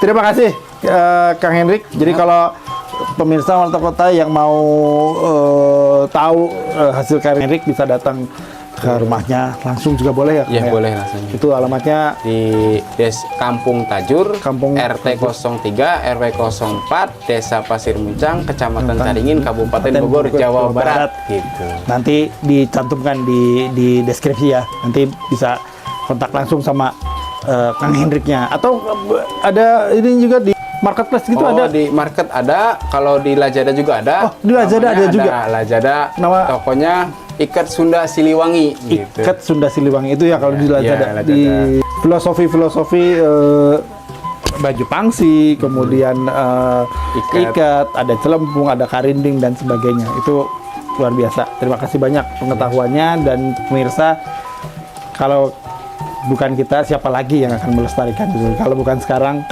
Terima kasih Kang Hendrik. Jadi kalau pemirsa Warta Kota yang mau tahu hasil karya Hendrik bisa datang ke rumahnya langsung juga boleh ya? Ya, boleh langsung. Itu alamatnya Di Kampung Tajur, Kampung RT 03, RW 04, Desa Pasir Muncang, Kecamatan Caringin, Kabupaten Bogor, Jawa Barat. Gitu. nanti dicantumkan di deskripsi ya. Nanti bisa kontak langsung sama Kang Hendriknya. Atau ada ini juga di marketplace gitu ada? Di market ada, kalau di Lazada juga ada. Oh, di Lazada Namanya ada juga? Lazada, Nama- tokonya Ikat Sunda Siliwangi. Gitu. Ikat Sunda Siliwangi itu ya kalau di Lazada. Lazada. Di filosofi baju pangsi, kemudian ikat, ada celempung, ada karinding dan sebagainya. Itu luar biasa. Terima kasih banyak pengetahuannya, dan pemirsa, kalau bukan kita siapa lagi yang akan melestarikan itu? Kalau bukan sekarang